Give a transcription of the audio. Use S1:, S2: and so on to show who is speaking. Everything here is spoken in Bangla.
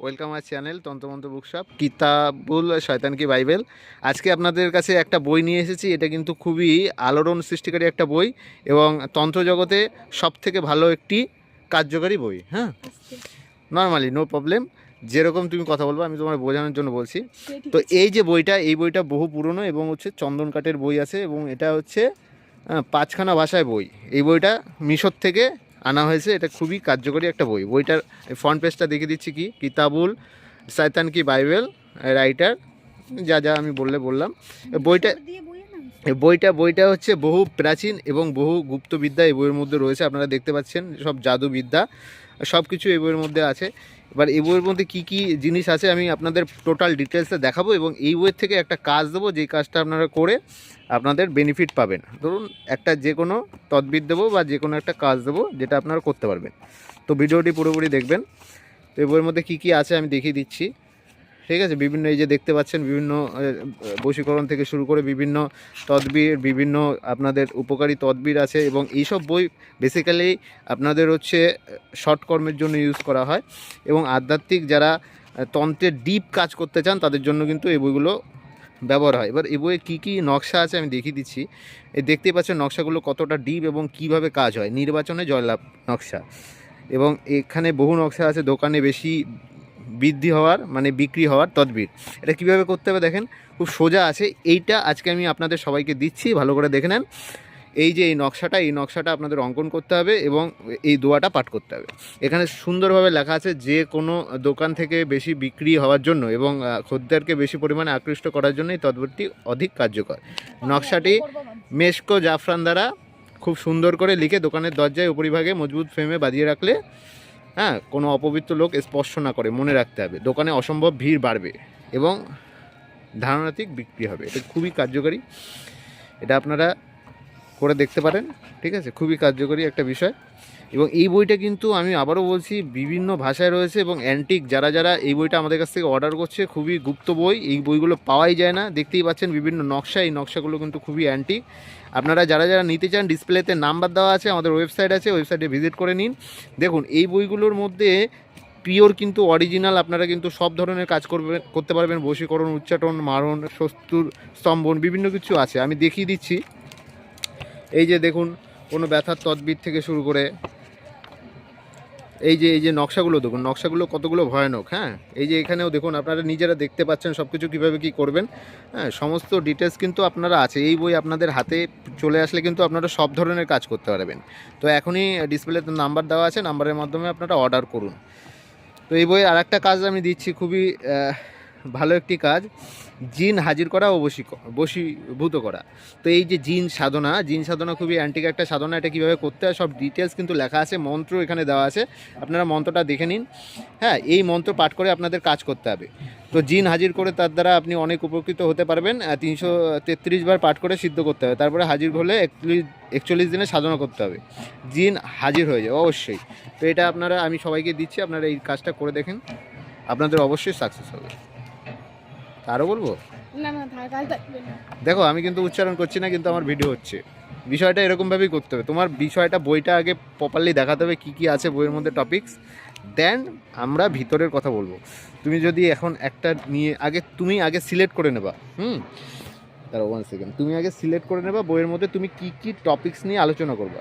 S1: ওয়েলকাম আমার চ্যানেল তন্ত্রমন্ত্র বুকশপ কিতাবুল শয়তান কি বাইবেল। আজকে আপনাদের কাছে একটা বই নিয়ে এসেছি। এটা কিন্তু খুবই আলোড়ন সৃষ্টিকারী একটা বই এবং তন্ত্র জগতে সবথেকে ভালো একটি কার্যকারী বই। হ্যাঁ, নর্মালি নো প্রবলেম, যেরকম তুমি কথা বলবো আমি তোমার বোঝানোর জন্য বলছি। তো এই যে বইটা, এই বইটা বহু পুরনো এবং হচ্ছে চন্দন কাঠের বই আছে এবং এটা হচ্ছে 5খানা ভাষায় বই। এই বইটা মিশর থেকে আনা হয়েছে। এটা খুবই কার্যকরী একটা বই। বইটার ফ্রন্ট পেজটা দেখে দিচ্ছি, কি কিতাবুল শয়তান কি বাইবেল, রাইটার যা যা আমি বললাম। বইটা বইটা হচ্ছে বহু প্রাচীন এবং বহু গুপ্তবিদ্যা এই বইয়ের মধ্যে রয়েছে। আপনারা দেখতে পাচ্ছেন সব জাদুবিদ্যা সব কিছু এই বইয়ের মধ্যে আছে। এবার এই বইয়ের মধ্যে কী কী জিনিস আছে আমি আপনাদের টোটাল ডিটেলসে দেখাবো এবং এই বইয়ের থেকে একটা কাজ দেবো, যেই কাজটা আপনারা করে আপনাদের বেনিফিট পাবেন। ধরুন একটা যে কোনো তদবির দেবো বা যে কোনো একটা কাজ দেবো যেটা আপনারা করতে পারবেন। তো ভিডিওটি পুরোপুরি দেখবেন। তো এই বইয়ের মধ্যে কী কী আছে আমি দেখিয়ে দিচ্ছি, ঠিক আছে। বিভিন্ন এই যে দেখতে পাচ্ছেন বিভিন্ন বশীকরণ থেকে শুরু করে বিভিন্ন তদবির, বিভিন্ন আপনাদের উপকারী তদবির আছে এবং এইসব বই বেসিক্যালি আপনাদের হচ্ছে শর্ট কর্মের জন্য ইউজ করা হয় এবং আধ্যাত্মিক যারা তন্ত্রের ডিপ কাজ করতে চান তাদের জন্য কিন্তু এই বইগুলো ব্যবহার হয়। এবার এই বইয়ে কী কী নকশা আছে আমি দেখিয়ে দিচ্ছি। এই দেখতেই পাচ্ছেন নকশাগুলো কতটা ডিপ এবং কিভাবে কাজ হয়। নির্বাচনে জয়লাভ নকশা এবং এখানে বহু নকশা আছে দোকানে বেশি বৃদ্ধি হওয়ার মানে বিক্রি হওয়ার তদবির। এটা কীভাবে করতে হবে দেখেন, খুব সোজা আছে। এইটা আজকে আমি আপনাদের সবাইকে দিচ্ছি, ভালো করে দেখে নেন। এই যে এই নকশাটা আপনাদের অঙ্কন করতে হবে এবং এই দোয়াটা পাঠ করতে হবে। এখানে সুন্দরভাবে লেখা আছে যে কোনো দোকান থেকে বেশি বিক্রি হওয়ার জন্য এবং খদ্দেরকে বেশি পরিমাণে আকৃষ্ট করার জন্য এই তদবিরটি অধিক কার্যকর। নকশাটি মেশকো জাফরান দ্বারা খুব সুন্দর করে লিখে দোকানের দরজায় উপরিভাগে মজবুত ফ্রেমে বাঁধিয়ে রাখলে হ্যাঁ কোনো অপবিত্র লোক স্পর্শ না করে, মনে রাখতে হবে। দোকানে অসম্ভব ভিড় বাড়বে এবং ধারণাতিক বিক্রি হবে। এটা খুবই কার্যকরী, এটা আপনারা করে দেখতে পারেন, ঠিক আছে। খুবই কার্যকরী একটা বিষয় এবং এই বইটা কিন্তু আমি আবারও বলছি বিভিন্ন ভাষায় রয়েছে এবং অ্যান্টিক যারা এই বইটা আমাদের কাছ থেকে অর্ডার করছে খুবই গুপ্ত বই, এই বইগুলো পাওয়াই যায় না। দেখতেই পাচ্ছেন বিভিন্ন নকশা, এই নকশাগুলো কিন্তু খুবই অ্যান্টিক। আপনারা যারা নিতে চান ডিসপ্লেতে নাম্বার দেওয়া আছে, আমাদের ওয়েবসাইট আছে, ওয়েবসাইটে ভিজিট করে নিন। দেখুন এই বইগুলোর মধ্যে পিওর কিন্তু অরিজিনাল আপনারা কিন্তু সব ধরনের কাজ করতে পারবেন। বশীকরণ, উচ্চাটন, মারণ, শস্তুর স্তম্ভন বিভিন্ন কিছু আছে। আমি দেখিয়ে দিচ্ছি। এই যে দেখুন কোনো ব্যথার তদবির থেকে শুরু করে এই যে নকশাগুলো দেখুন, নকশাগুলো কতগুলো ভয়ানক। হ্যাঁ, এই যে এখানেও দেখুন, আপনারা নিজেরা দেখতে পাচ্ছেন সব কিছু কীভাবে কী করবেন। হ্যাঁ, সমস্ত ডিটেলস কিন্তু আপনারা আছে। এই বই আপনাদের হাতে চলে আসলে কিন্তু আপনারা সব ধরনের কাজ করতে পারবেন। তো এখনই ডিসপ্লেতে নাম্বার দেওয়া আছে, নাম্বারের মাধ্যমে আপনারা অর্ডার করুন। তো এই বইয়ের আর একটা কাজ আমি দিচ্ছি, খুবই ভালো একটি কাজ, জিন হাজির করা ও বশীভূত করা। তো এই যে জিন সাধনা খুবই অ্যান্টিক একটা সাধনা। এটা কীভাবে করতে হয় সব ডিটেলস কিন্তু লেখা আছে, মন্ত্র এখানে দেওয়া আছে, আপনারা মন্ত্রটা দেখে নিন। হ্যাঁ, এই মন্ত্র পাঠ করে আপনাদের কাজ করতে হবে। তো জিন হাজির করে তার দ্বারা আপনি অনেক উপকৃত হতে পারবেন। 333 বার পাঠ করে সিদ্ধ করতে হবে, তারপরে হাজির হলে 41 দিনে সাধনা করতে হবে, জিন হাজির হয়ে যাবে অবশ্যই। তো এটা আপনারা, আমি সবাইকে দিচ্ছি, আপনারা এই কাজটা করে দেখেন, আপনাদের অবশ্যই সাকসেস হবে। আরও বলবো না, দেখো আমি কিন্তু উচ্চারণ করছি না, কিন্তু আমার ভিডিও হচ্ছে। বিষয়টা এরকমভাবেই করতে হবে। তোমার বিষয়টা বইটা আগে প্রপারলি দেখাতে হবে কী কী আছে বইয়ের মধ্যে টপিকস, দেন আমরা ভিতরের কথা বলবো। তুমি যদি এখন একটা নিয়ে তুমি আগে সিলেক্ট করে নেবা, তারা 1 সেকেন্ড, তুমি আগে সিলেক্ট করে নেবা বইয়ের মধ্যে তুমি কী কী টপিকস নিয়ে আলোচনা করবা।